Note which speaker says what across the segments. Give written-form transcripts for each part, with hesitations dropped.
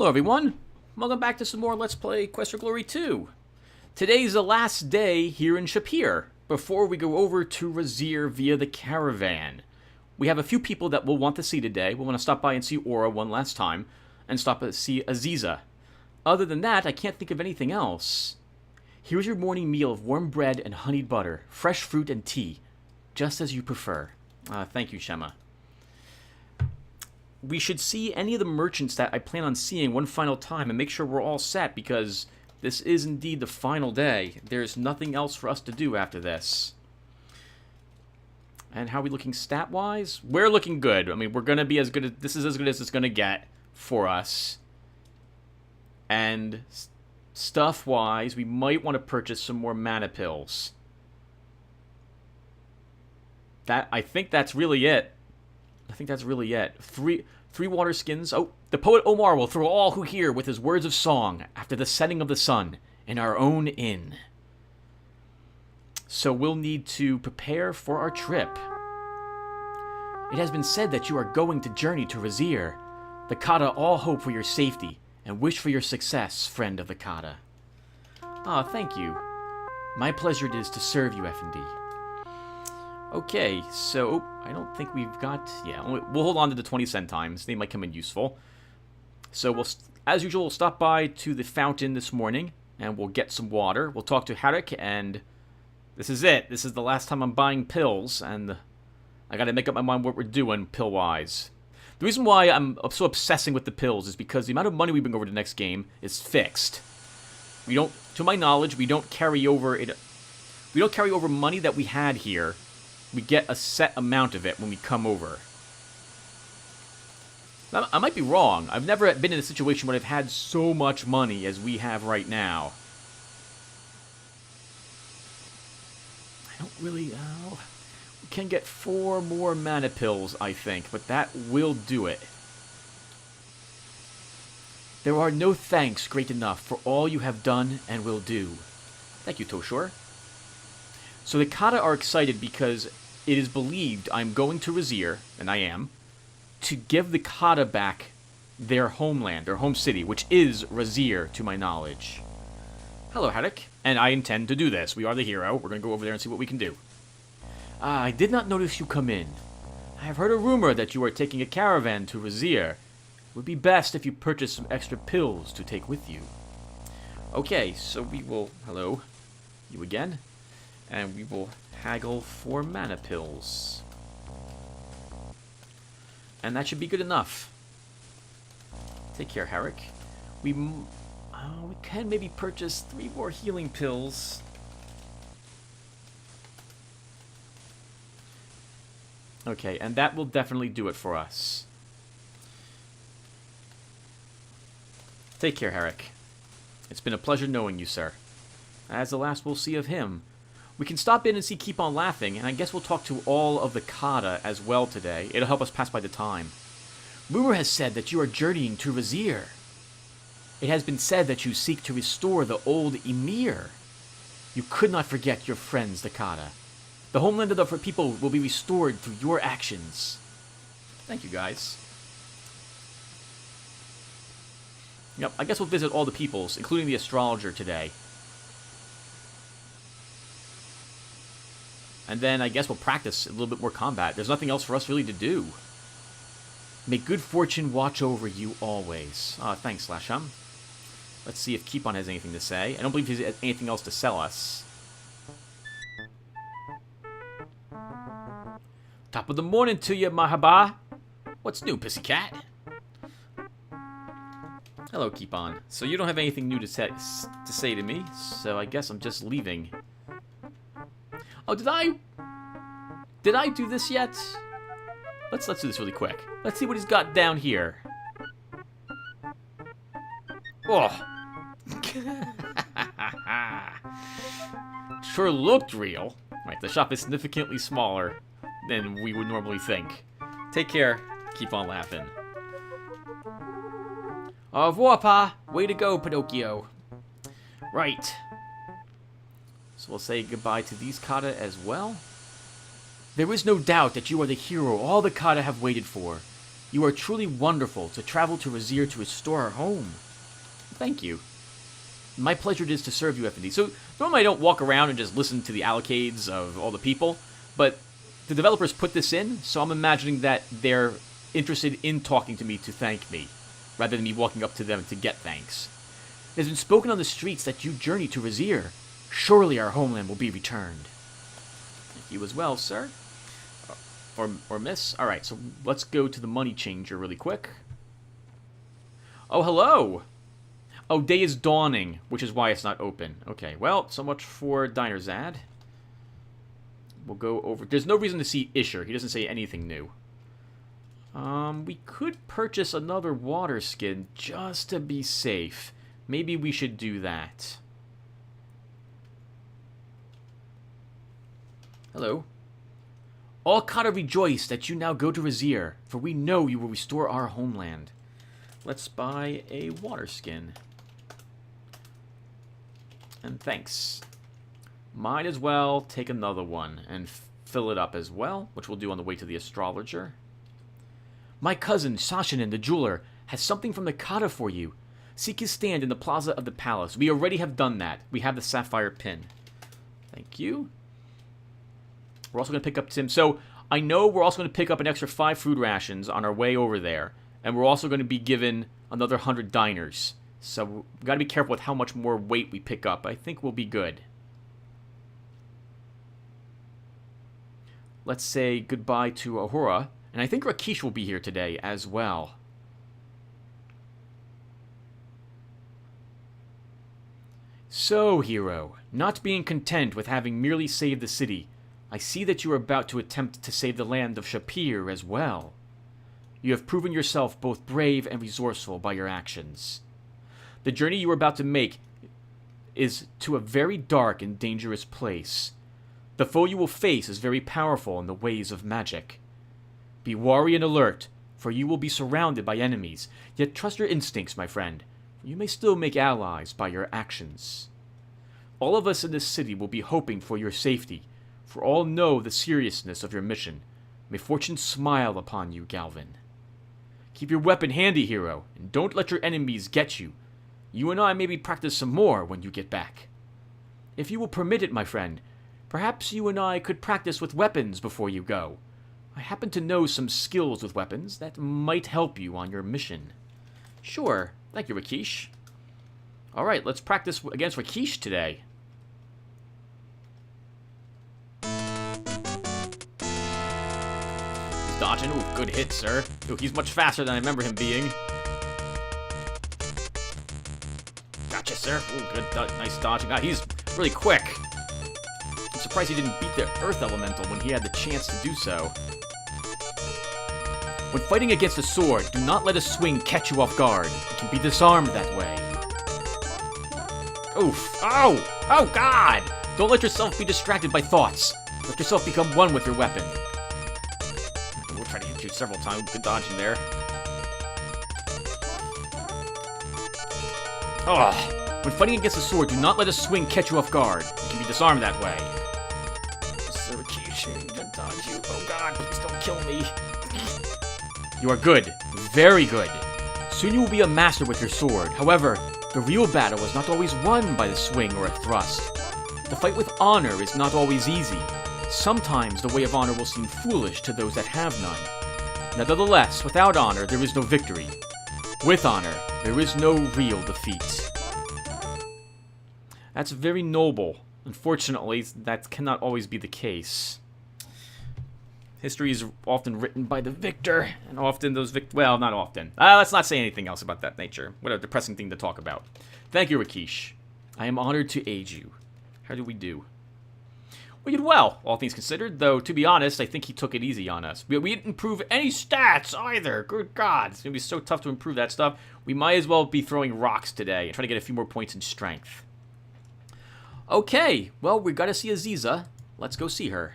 Speaker 1: Hello everyone, welcome back to some more Let's Play Quest for Glory 2. Today's the last day here in Shapir, before we go over to Razir via the caravan. We have a few people that we'll want to see today. We'll want to stop by and see Aura one last time, and stop to see Aziza. Other than that, I can't think of anything else. Here's your morning meal of warm bread and honeyed butter, fresh fruit and tea, just as you prefer. Thank you, Shema. We should see any of the merchants that I plan on seeing one final time and make sure we're all set, because this is indeed the final day. There's nothing else for us to do after this. And how are we looking stat-wise? We're looking good. I mean, we're going to be as good as... This is as good as it's going to get for us. And stuff-wise, we might want to purchase some more mana pills. I think that's really it. I think that's really it. Three water skins. Oh, the poet Omar will thrill all who hear with his words of song after the setting of the sun in our own inn. So we'll need to prepare for our trip. It has been said that you are going to journey to Razir. The Kata all hope for your safety and wish for your success, friend of the Kata. Ah, thank you. My pleasure it is to serve you, F&D. Okay, so I don't think we've got... Yeah, we'll hold on to the 20 centimes. They might come in useful. So we'll, as usual, we'll stop by to the fountain this morning, and we'll get some water. We'll talk to Harik, and this is it. This is the last time I'm buying pills, and I gotta make up my mind what we're doing pill-wise. The reason why I'm so obsessing with the pills is because the amount of money we bring over to the next game is fixed. We don't, to my knowledge, we don't carry over it. We don't carry over money that we had here. We get a set amount of it when we come over. Now, I might be wrong. I've never been in a situation where I've had so much money as we have right now. I don't really know. We can get 4 more mana pills, I think, but that will do it. There are no thanks great enough for all you have done and will do. Thank you, Toshor. So the Kata are excited because it is believed I'm going to Razir, and I am, to give the Kata back their homeland, their home city, which is Razir, to my knowledge. Hello, Harik. And I intend to do this. We are the hero. We're going to go over there and see what we can do. I did not notice you come in. I have heard a rumor that you are taking a caravan to Razir. It would be best if you purchased some extra pills to take with you. Okay, so we will... Hello. You again. And we will haggle for mana pills. And that should be good enough. Take care, Harik. We can maybe purchase 3 more healing pills. Okay, and that will definitely do it for us. Take care, Harik. It's been a pleasure knowing you, sir. As the last we'll see of him. We can stop in and see Keep On Laughing, and I guess we'll talk to all of the Kata as well today. It'll help us pass by the time. Rumor has said that you are journeying to Razir. It has been said that you seek to restore the old Emir. You could not forget your friends, the Kata. The homeland of the people will be restored through your actions. Thank you, guys. Yep, I guess we'll visit all the peoples, including the astrologer today. And then I guess we'll practice a little bit more combat. There's nothing else for us really to do. May good fortune watch over you always. Thanks, Lasham. Let's see if Keep On has anything to say. I don't believe he has anything else to sell us. Top of the morning to you, Mahaba. What's new, Pussycat? Hello, Keep On. So you don't have anything new to say to me, so I guess I'm just leaving. Oh, did I do this yet? Let's do this really quick. Let's see what he's got down here. Oh. Sure looked real. Right, the shop is significantly smaller than we would normally think. Take care. Keep on laughing. Au revoir, Pa. Way to go, Pinocchio. Right. So we'll say goodbye to these Kata as well. There is no doubt that you are the hero all the Kata have waited for. You are truly wonderful to travel to Razir to restore our home. Thank you. My pleasure it is to serve you, Effendi. So, normally I don't walk around and just listen to the allocades of all the people, but the developers put this in, so I'm imagining that they're interested in talking to me to thank me, rather than me walking up to them to get thanks. It has been spoken on the streets that you journey to Razir. Surely our homeland will be returned. Thank you as well, sir. Or miss. Alright, so let's go to the money changer really quick. Oh, hello! Oh, day is dawning, which is why it's not open. Okay, well, so much for Diner's ad. We'll go over... There's no reason to see Isher. He doesn't say anything new. We could purchase another water skin just to be safe. Maybe we should do that. Hello. All Kata rejoice that you now go to Razir, for we know you will restore our homeland. Let's buy a water skin. And thanks. Might as well take another one and fill it up as well, which we'll do on the way to the astrologer. My cousin, Sashinin the jeweler, has something from the Kata for you. Seek his stand in the plaza of the palace. We already have done that. We have the sapphire pin. Thank you. We're also going to pick up Tim. So, I know we're also going to pick up an extra 5 food rations on our way over there. And we're also going to be given another 100 diners. So, we've got to be careful with how much more weight we pick up. I think we'll be good. Let's say goodbye to Ahura. And I think Rakesh will be here today as well. So, hero, not being content with having merely saved the city, I see that you are about to attempt to save the land of Shapir as well. You have proven yourself both brave and resourceful by your actions. The journey you are about to make is to a very dark and dangerous place. The foe you will face is very powerful in the ways of magic. Be wary and alert, for you will be surrounded by enemies, yet trust your instincts, my friend. You may still make allies by your actions. All of us in this city will be hoping for your safety, for all know the seriousness of your mission. May fortune smile upon you, Galvin. Keep your weapon handy, hero, and don't let your enemies get you. You and I maybe practice some more when you get back. If you will permit it, my friend, perhaps you and I could practice with weapons before you go. I happen to know some skills with weapons that might help you on your mission. Sure. Thank you, Rakesh. Alright, let's practice against Rakesh today. He's dodging. Ooh, good hit, sir. Ooh, he's much faster than I remember him being. Gotcha, sir. Ooh, good, nice dodging. Ah, he's really quick. I'm surprised he didn't beat the Earth Elemental when he had the chance to do so. When fighting against a sword, do not let a swing catch you off guard. You can be disarmed that way. Oof. Oh! Oh, God! Don't let yourself be distracted by thoughts. Let yourself become one with your weapon. We'll try to hit you several times. Good dodging there. Oh! When fighting against a sword, do not let a swing catch you off guard. You can be disarmed that way. Good dodge you. Oh, God, please don't kill me. You are good. Very good. Soon you will be a master with your sword. However, the real battle is not always won by the swing or a thrust. The fight with honor is not always easy. Sometimes the way of honor will seem foolish to those that have none. Nevertheless, without honor, there is no victory. With honor, there is no real defeat. That's very noble. Unfortunately, that cannot always be the case. History is often written by the victor, and often those well, not often. Let's not say anything else about that nature. What a depressing thing to talk about. Thank you, Rakesh. I am honored to aid you. How do we do? We did well, all things considered, though, to be honest, I think he took it easy on us. We didn't improve any stats, either. Good God. It's going to be so tough to improve that stuff. We might as well be throwing rocks today and try to get a few more points in strength. Okay, well, we got to see Aziza. Let's go see her.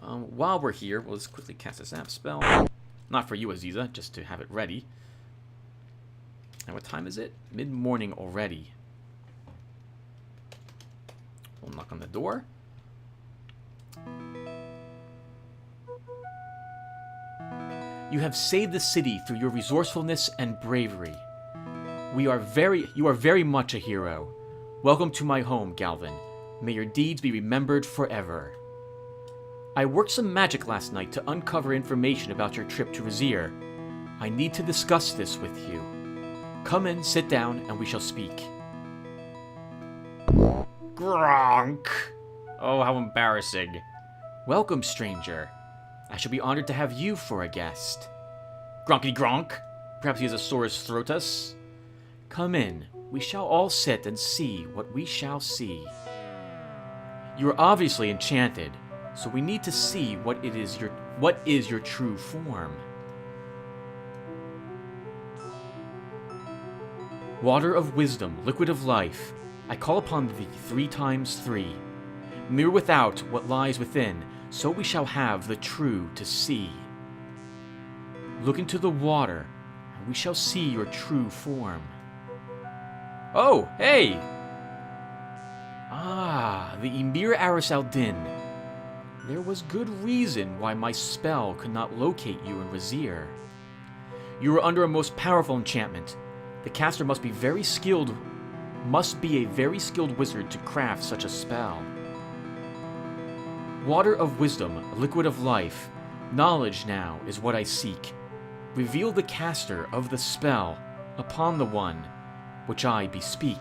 Speaker 1: While we're here, we'll just quickly cast a zap spell. Not for you, Aziza, just to have it ready. And what time is it? Mid-morning already. We'll knock on the door. You have saved the city through your resourcefulness and bravery. You are very much a hero. Welcome to my home, Galvin. May your deeds be remembered forever. I worked some magic last night to uncover information about your trip to Razir. I need to discuss this with you. Come in, sit down, and we shall speak. Gronk! Oh, how embarrassing. Welcome, stranger. I shall be honored to have you for a guest. Gronkety Gronk! Perhaps he has a sorus throatus? Come in. We shall all sit and see what we shall see. You are obviously enchanted, so we need to see what is your true form. Water of wisdom, liquid of life, I call upon thee 3 times 3. Mirror without what lies within, so we shall have the true to see. Look into the water, and we shall see your true form. Oh, hey! Ah, the Emir Aris al-Din. There was good reason why my spell could not locate you in Razir. You are under a most powerful enchantment. The caster must be a very skilled wizard to craft such a spell. Water of wisdom, liquid of life, knowledge now is what I seek. Reveal the caster of the spell upon the one which I bespeak.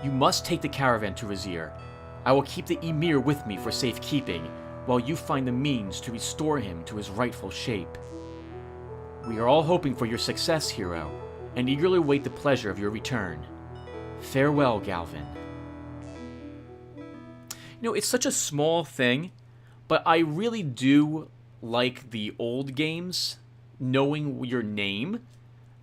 Speaker 1: You must take the caravan to Razir. I will keep the Emir with me for safekeeping, while you find the means to restore him to his rightful shape. We are all hoping for your success, hero, and eagerly await the pleasure of your return. Farewell, Galvin. You know, it's such a small thing, but I really do like the old games knowing your name,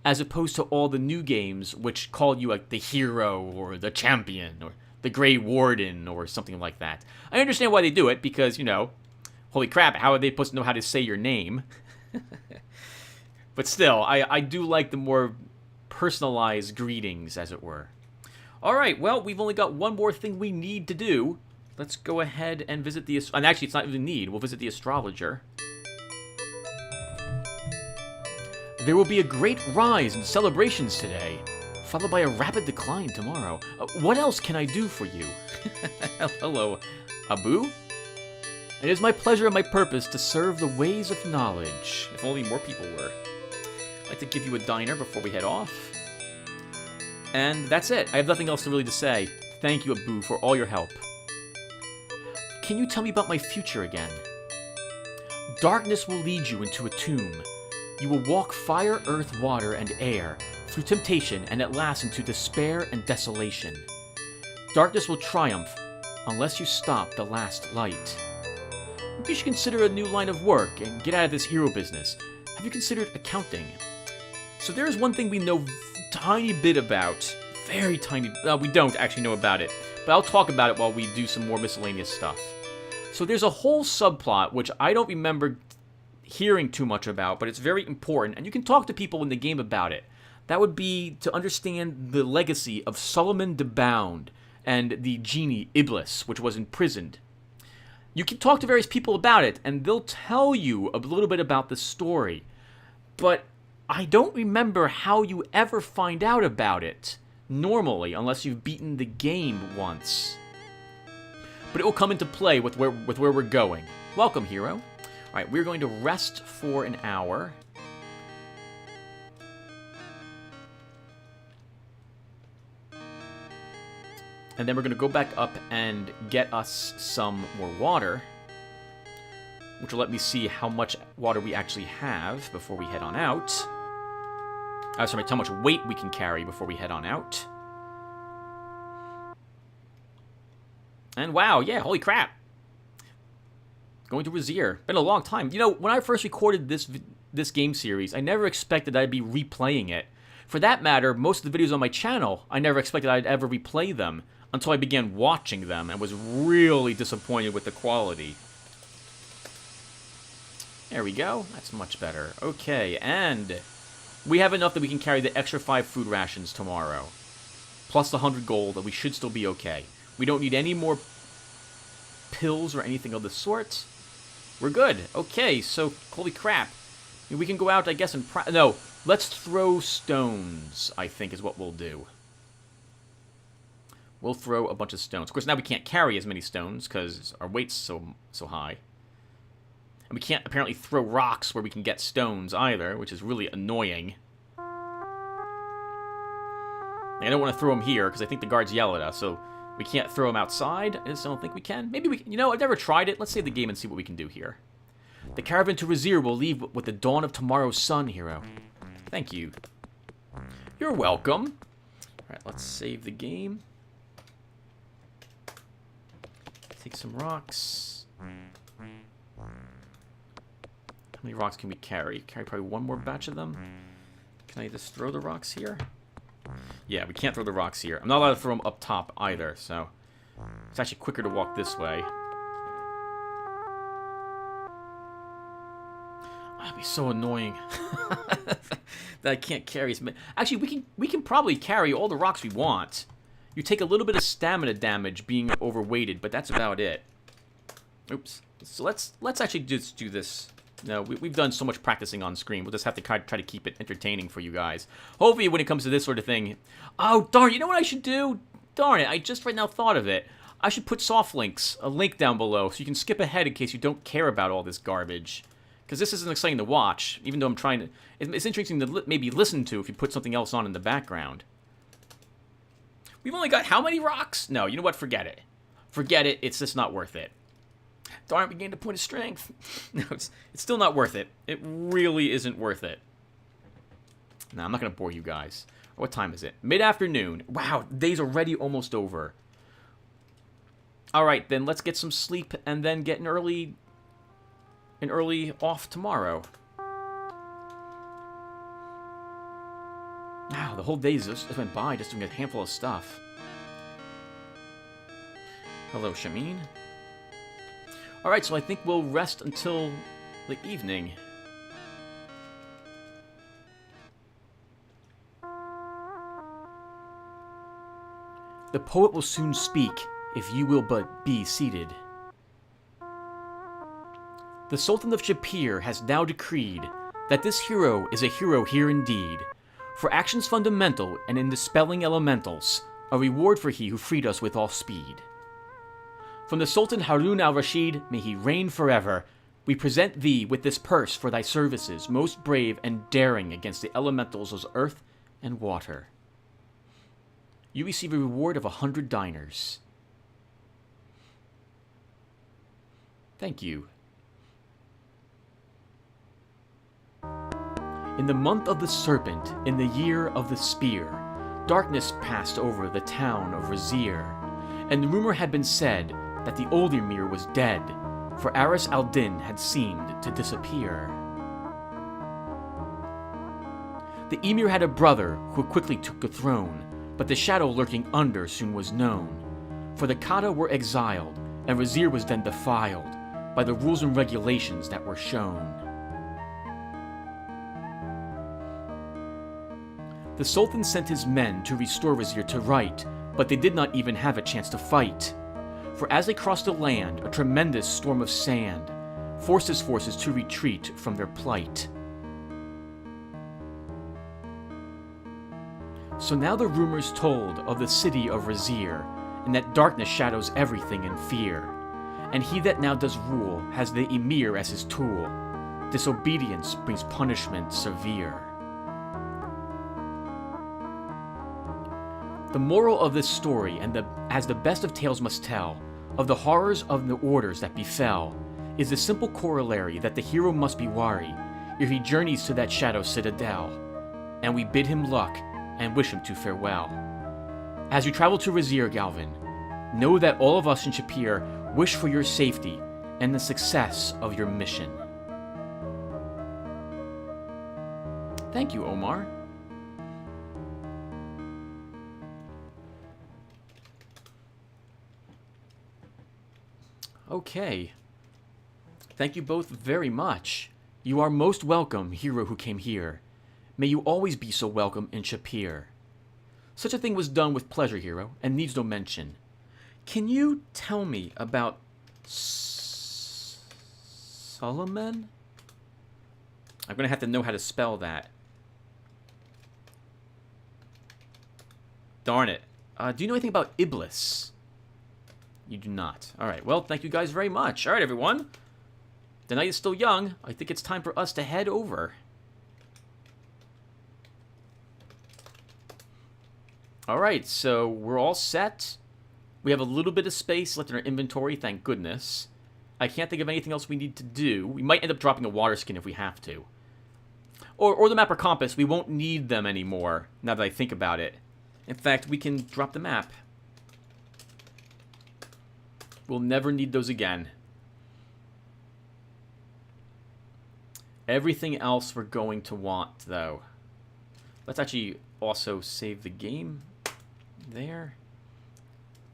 Speaker 1: as opposed to all the new games which call you like the hero or the champion or the Grey Warden or something like that. I understand why they do it, because, you know, holy crap, how are they supposed to know how to say your name? But still, I do like the more personalized greetings, as it were. Alright, well, we've only got one more thing we need to do. Let's go ahead and visit the... And actually, it's not even need. We'll visit the astrologer. There will be a great rise in celebrations today, followed by a rapid decline tomorrow. What else can I do for you? Hello, Abu? It is my pleasure and my purpose to serve the ways of knowledge. If only more people were. I'd like to give you a diner before we head off. And that's it. I have nothing else really to say. Thank you, Abu, for all your help. Can you tell me about my future again? Darkness will lead you into a tomb. You will walk fire, earth, water, and air, through temptation, and at last into despair and desolation. Darkness will triumph, unless you stop the last light. You should consider a new line of work, and get out of this hero business. Have you considered accounting? So there's one thing we know tiny bit about. Very tiny. We don't actually know about it, but I'll talk about it while we do some more miscellaneous stuff. So there's a whole subplot, which I don't remember hearing too much about, but it's very important, and you can talk to people in the game about it. That would be to understand the legacy of Solomon de Bound and the genie Iblis, which was imprisoned. You can talk to various people about it, and they'll tell you a little bit about the story. But I don't remember how you ever find out about it, normally, unless you've beaten the game once. But it will come into play with where we're going. Welcome, hero. Alright, we're going to rest for an hour. And then we're going to go back up and get us some more water, which will let me see how much water we actually have before we head on out. Sorry, how much weight we can carry before we head on out. And wow, yeah, holy crap. Going to Razir. Been a long time. You know, when I first recorded this game series, I never expected I'd be replaying it. For that matter, most of the videos on my channel, I never expected I'd ever replay them until I began watching them and was really disappointed with the quality. There we go. That's much better. Okay, and we have enough that we can carry the extra 5 food rations tomorrow. plus the 100 gold, and we should still be okay. We don't need any more pills or anything of the sort. We're good. Okay, so, holy crap. We can go out, I guess, and... No, let's throw stones, I think, is what we'll do. We'll throw a bunch of stones. Of course, now we can't carry as many stones, because our weight's so high. And we can't apparently throw rocks where we can get stones either, which is really annoying. I don't want to throw them here, because I think the guards yell at us, so we can't throw them outside. I just don't think we can. Maybe we can. You know, I've never tried it. Let's save the game and see what we can do here. The caravan to Razir will leave with the dawn of tomorrow's sun, hero. Thank you. You're welcome. Alright, let's save the game. Take some rocks. How many rocks can we carry? Carry probably one more batch of them. Can I just throw the rocks here? Yeah, we can't throw the rocks here. I'm not allowed to throw them up top either, so... It's actually quicker to walk this way. Oh, that'd be so annoying. That I can't carry as many... Actually, we can probably carry all the rocks we want. You take a little bit of stamina damage being overweighted, but that's about it. Oops. So let's actually just do this. No, we've done so much practicing on screen. We'll just have to try to keep it entertaining for you guys. Hopefully when it comes to this sort of thing... Oh, darn, you know what I should do? Darn it, I just right now thought of it. I should put soft links, a link down below, so you can skip ahead in case you don't care about all this garbage. Because this isn't exciting to watch, even though I'm trying to... It's interesting to maybe listen to if you put something else on in the background. We've only got how many rocks? No, you know what? Forget it. Forget it. It's just not worth it. Darn, we gained a point of strength. No, it's still not worth it. It really isn't worth it. No, I'm not going to bore you guys. What time is it? Mid-afternoon. Wow, the day's already almost over. Alright, then let's get some sleep and then get an early off tomorrow. Wow, the whole day just went by just doing a handful of stuff. Hello, Shamin. Alright, so I think we'll rest until the evening. The poet will soon speak, if you will but be seated. The Sultan of Shapir has now decreed that this hero is a hero here indeed, for actions fundamental and in dispelling elementals, a reward for he who freed us with all speed. From the Sultan Harun al-Rashid, may he reign forever, we present thee with this purse for thy services, most brave and daring against the elementals of earth and water. You receive a reward of 100 dinars. Thank you. In the month of the serpent, in the year of the spear, darkness passed over the town of Razir, and the rumor had been said that the old emir was dead, for Aris al-Din had seemed to disappear. The emir had a brother who quickly took the throne, but the shadow lurking under soon was known, for the Khata were exiled, and Razir was then defiled by the rules and regulations that were shown. The Sultan sent his men to restore Razir to right, but they did not even have a chance to fight. For as they crossed the land, a tremendous storm of sand forced his forces to retreat from their plight. So now the rumors told of the city of Razir, and that darkness shadows everything in fear. And he that now does rule has the emir as his tool. Disobedience brings punishment severe. The moral of this story, and as the best of tales must tell, of the horrors of the orders that befell, is the simple corollary that the hero must be wary if he journeys to that shadow citadel, and we bid him luck and wish him to farewell. As you travel to Razir, Galvin, know that all of us in Shapir wish for your safety and the success of your mission. Thank you, Omar. Okay. Thank you both very much. You are most welcome, hero who came here. May you always be so welcome in Shapir. Such a thing was done with pleasure, hero, and needs no mention. Can you tell me about Solomon? I'm going to have to know how to spell that. Darn it. Do you know anything about Iblis? You do not. Alright, well, thank you guys very much. Alright, everyone. The night is still young. I think it's time for us to head over. Alright, so we're all set. We have a little bit of space left in our inventory, thank goodness. I can't think of anything else we need to do. We might end up dropping a water skin if we have to. Or the map or compass. We won't need them anymore, now that I think about it. In fact, we can drop the map. We'll never need those again. Everything else we're going to want, though. Let's actually also save the game there.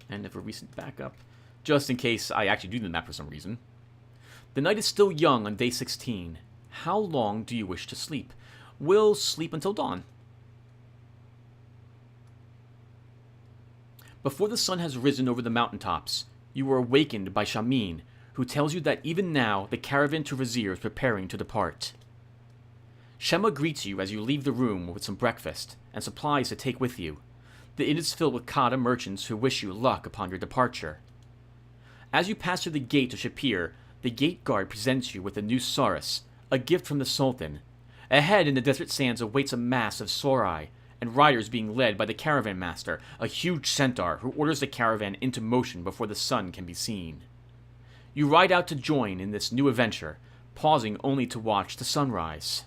Speaker 1: And have a recent backup. Just in case I actually do the map for some reason. The night is still young on day 16. How long do you wish to sleep? We'll sleep until dawn. Before the sun has risen over the mountaintops, you are awakened by Shamin, who tells you that even now the caravan to Vizier is preparing to depart. Shema greets you as you leave the room with some breakfast and supplies to take with you. The inn is filled with Kata merchants who wish you luck upon your departure. As you pass through the gate to Shapir, the gate guard presents you with a new saris, a gift from the Sultan. Ahead in the desert sands awaits a mass of Sorai, and riders being led by the caravan master, a huge centaur who orders the caravan into motion before the sun can be seen. You ride out to join in this new adventure, pausing only to watch the sunrise.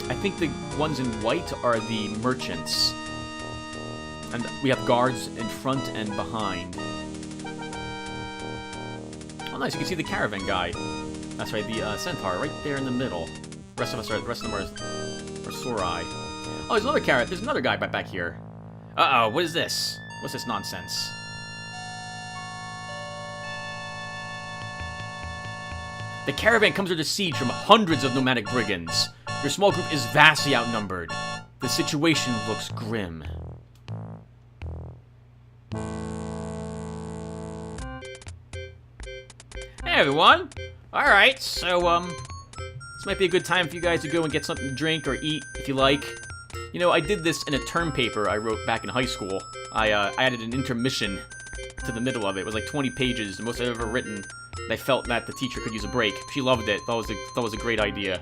Speaker 1: I think the ones in white are the merchants. And we have guards in front and behind. Oh, nice! You can see the caravan guy. That's right, the centaur right there in the middle. The rest of them are Sorai. Oh, there's another carrot. There's another guy right back here. Uh-oh, what is this? What's this nonsense? The caravan comes under siege from hundreds of nomadic brigands. Your small group is vastly outnumbered. The situation looks grim. Hey everyone! Alright, so this might be a good time for you guys to go and get something to drink or eat, if you like. You know, I did this in a term paper I wrote back in high school. I added an intermission to the middle of it. It was like 20 pages, the most I've ever written. And I felt that the teacher could use a break. She loved it. That was a great idea.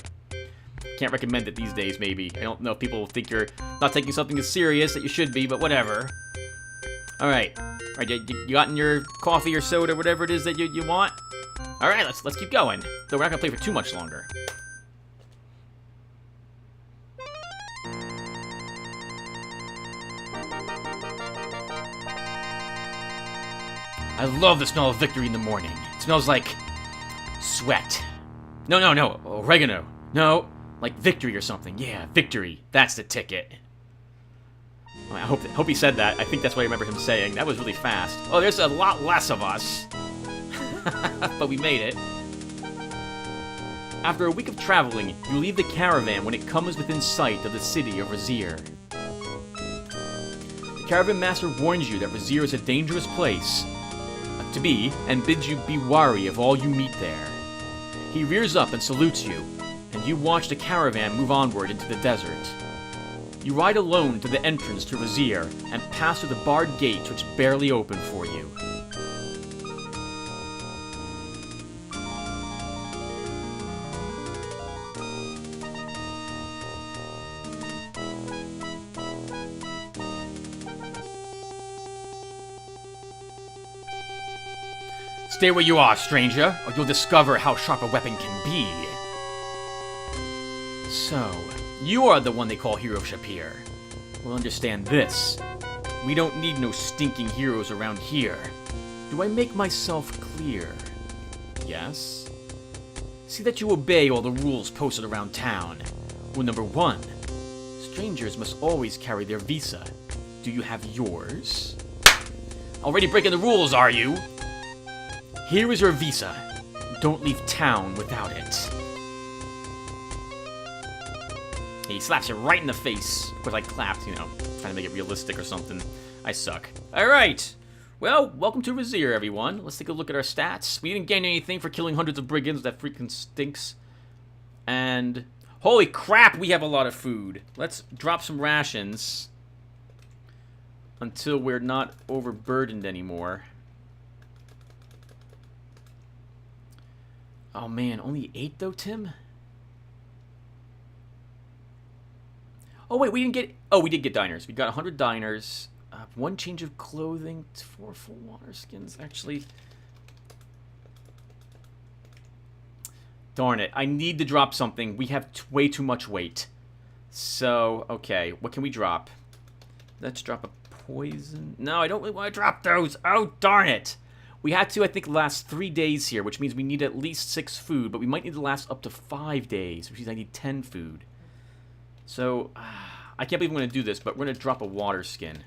Speaker 1: Can't recommend it these days, maybe. I don't know if people think you're not taking something as serious that you should be, but whatever. Alright. Alright, you gotten your coffee or soda, whatever it is that you want? Alright, let's keep going. Though we're not gonna play for too much longer. I love the smell of victory in the morning. It smells like sweat. No, oregano. No, like victory or something. Yeah, victory. That's the ticket. I hope he said that. I think that's what I remember him saying. That was really fast. Oh, there's a lot less of us. But we made it. After a week of traveling, you leave the caravan when it comes within sight of the city of Vizier. The caravan master warns you that Vizier is a dangerous place to be, and bids you be wary of all you meet there. He rears up and salutes you, and you watch the caravan move onward into the desert. You ride alone to the entrance to Vizier, and pass through the barred gates which barely open for you. Stay where you are, stranger, or you'll discover how sharp a weapon can be. So, you are the one they call Hero Shapir. Well, understand this. We don't need no stinking heroes around here. Do I make myself clear? Yes? See that you obey all the rules posted around town. Rule number 1. Strangers must always carry their visa. Do you have yours? Already breaking the rules, are you? Here is your visa. Don't leave town without it. He slaps you right in the face. Of course, I clapped, you know, trying to make it realistic or something. I suck. Alright. Well, welcome to Vizier, everyone. Let's take a look at our stats. We didn't gain anything for killing hundreds of brigands. That freaking stinks. And holy crap, we have a lot of food. Let's drop some rations until we're not overburdened anymore. Oh man, only 8 though, Tim? Oh wait, we didn't get... Oh, we did get diners. We got 100 diners. 1 change of clothing, 4 full water skins. Actually... Darn it, I need to drop something. We have way too much weight. So, okay, what can we drop? Let's drop a poison. No, I don't really want to drop those. Oh, darn it. We had to, I think, last 3 days here, which means we need at least 6 food, but we might need to last up to 5 days, which means I need 10 food. So, I can't believe I'm going to do this, but we're going to drop a water skin.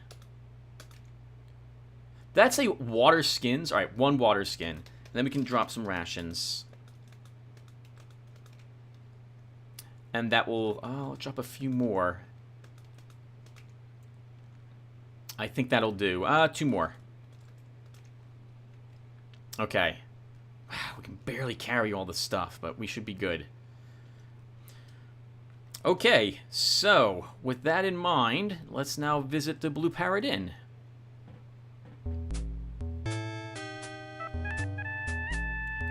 Speaker 1: That's a water skins. All right, 1 water skin. And then we can drop some rations. And that will... Oh, I'll drop a few more. I think that'll do. 2 more. Okay. We can barely carry all the stuff, but we should be good. Okay, so, with that in mind, let's now visit the Blue Parrot Inn.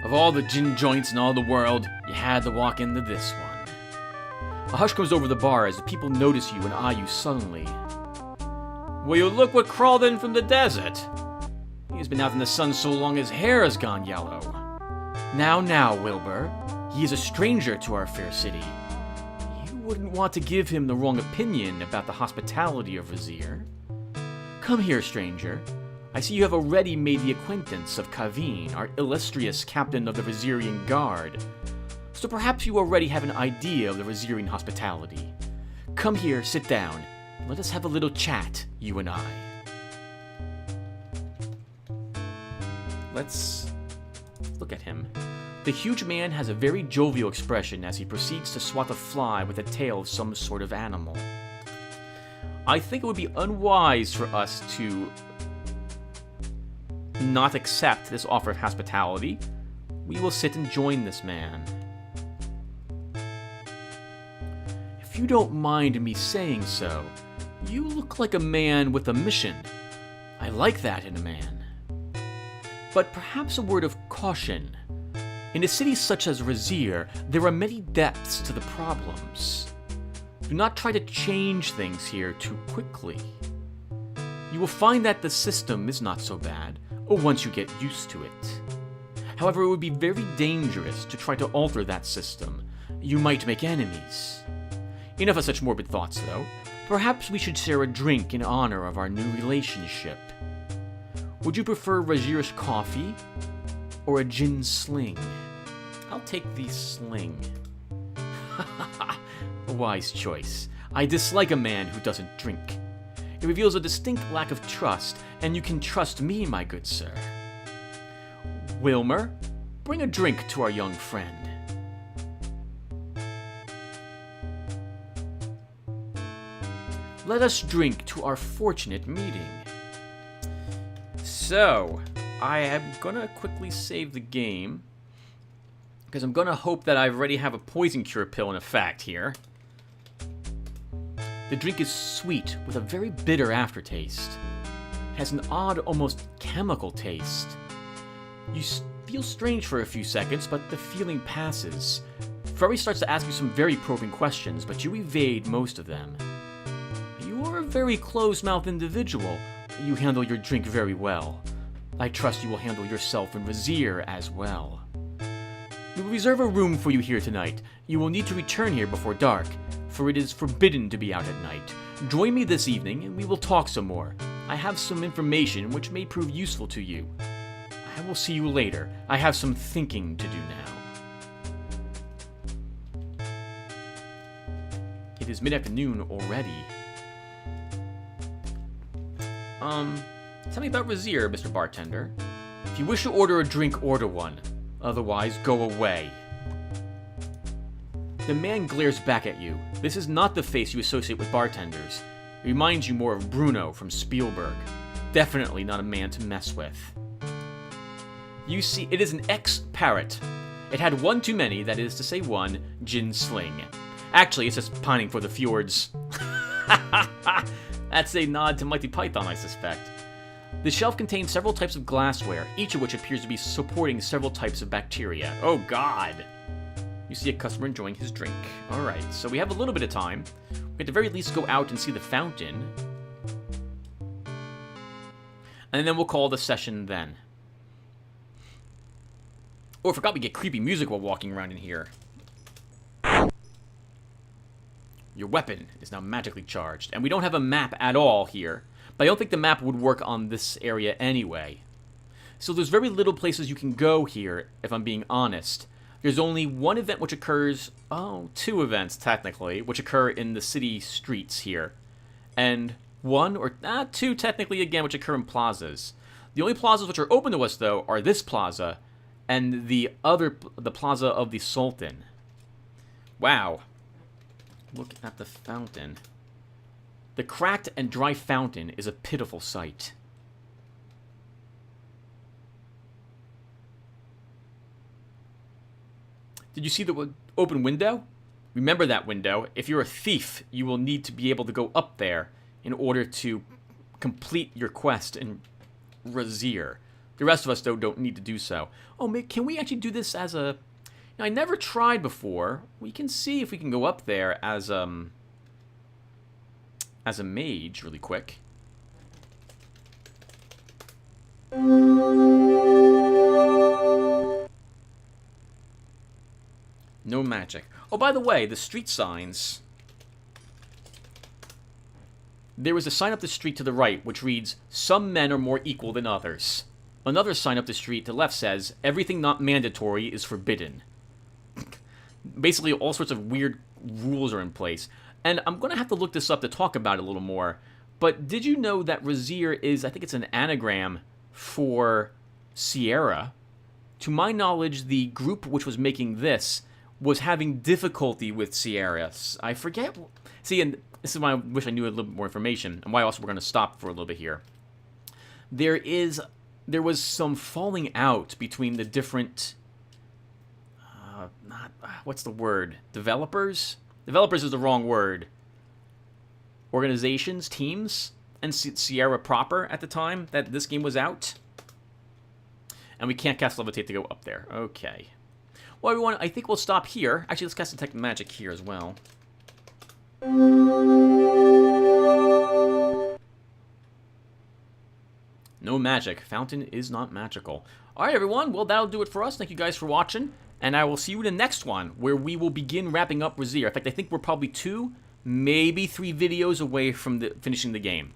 Speaker 1: Of all the gin joints in all the world, you had to walk into this one. A hush comes over the bar as the people notice you and eye you suddenly. Will you look what crawled in from the desert? He's been out in the sun so long his hair has gone yellow. Now, Wilbur, he is a stranger to our fair city. You wouldn't want to give him the wrong opinion about the hospitality of Vizier. Come here, stranger. I see you have already made the acquaintance of Kaveen, our illustrious captain of the Vizierian Guard. So perhaps you already have an idea of the Vizierian hospitality. Come here, sit down. Let us have a little chat, you and I. Let's look at him. The huge man has a very jovial expression as he proceeds to swat a fly with the tail of some sort of animal. I think it would be unwise for us to not accept this offer of hospitality. We will sit and join this man. If you don't mind me saying so, you look like a man with a mission. I like that in a man. But perhaps a word of caution. In a city such as Vizier, there are many depths to the problems. Do not try to change things here too quickly. You will find that the system is not so bad, once you get used to it. However, it would be very dangerous to try to alter that system. You might make enemies. Enough of such morbid thoughts, though. Perhaps we should share a drink in honor of our new relationship. Would you prefer Vizier's coffee or a gin sling? I'll take the sling. A wise choice. I dislike a man who doesn't drink. It reveals a distinct lack of trust, and you can trust me, my good sir. Wilmer, bring a drink to our young friend. Let us drink to our fortunate meeting. So, I am gonna quickly save the game, because I'm gonna hope that I already have a poison cure pill in effect here. The drink is sweet with a very bitter aftertaste. It has an odd, almost chemical taste. You feel strange for a few seconds, but the feeling passes. Furry starts to ask you some very probing questions, but you evade most of them. You are a very closed-mouthed individual. You handle your drink very well. I trust you will handle yourself in Vizier as well. We will reserve a room for you here tonight. You will need to return here before dark, for it is forbidden to be out at night. Join me this evening, and we will talk some more. I have some information which may prove useful to you. I will see you later. I have some thinking to do now. It is mid-afternoon already. Tell me about Razier, Mr. Bartender. If you wish to order a drink, order one. Otherwise, go away. The man glares back at you. This is not the face you associate with bartenders. It reminds you more of Bruno from Spielberg. Definitely not a man to mess with. You see, it is an ex-parrot. It had one too many, that is to say one, gin sling. Actually, it's just pining for the fjords. That's a nod to Monty Python, I suspect. The shelf contains several types of glassware, each of which appears to be supporting several types of bacteria. Oh god! You see a customer enjoying his drink. Alright, so we have a little bit of time. We at the very least go out and see the fountain. And then we'll call the session then. Oh, I forgot we get creepy music while walking around in here. Your weapon is now magically charged, and we don't have a map at all here. But I don't think the map would work on this area anyway. So there's very little places you can go here, if I'm being honest. There's only one event which occurs... Oh, two events, technically, which occur in the city streets here. And one, or two, technically, again, which occur in plazas. The only plazas which are open to us, though, are this plaza and the plaza of the Sultan. Wow. Look at the fountain. The cracked and dry fountain is a pitiful sight. Did you see the open window? Remember that window. If you're a thief, you will need to be able to go up there in order to complete your quest in Razier. The rest of us, though, don't need to do so. Oh, can we actually do this as a... Now, I never tried before. We can see if we can go up there as a mage really quick. No magic. Oh, by the way, the street signs. There is a sign up the street to the right which reads, "Some men are more equal than others." Another sign up the street to the left says, "Everything not mandatory is forbidden." Basically, all sorts of weird rules are in place. And I'm going to have to look this up to talk about it a little more. But did you know that Razier is, I think it's an anagram for Sierra? To my knowledge, the group which was making this was having difficulty with Sierra. I forget. See, and this is why I wish I knew a little bit more information, and why also we're going to stop for a little bit here. There was some falling out between the different... what's the word? Developers? Developers is the wrong word. Organizations, teams, and Sierra proper at the time that this game was out. And we can't cast Levitate to go up there. Okay. Well, everyone, I think we'll stop here. Actually, let's cast Detect Magic here as well. No magic. Fountain is not magical. Alright, everyone. Well, that'll do it for us. Thank you guys for watching. And I will see you in the next one, where we will begin wrapping up Razier. In fact, I think we're probably 2, maybe 3 videos away from finishing the game.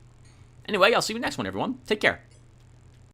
Speaker 1: Anyway, I'll see you in the next one, everyone. Take care.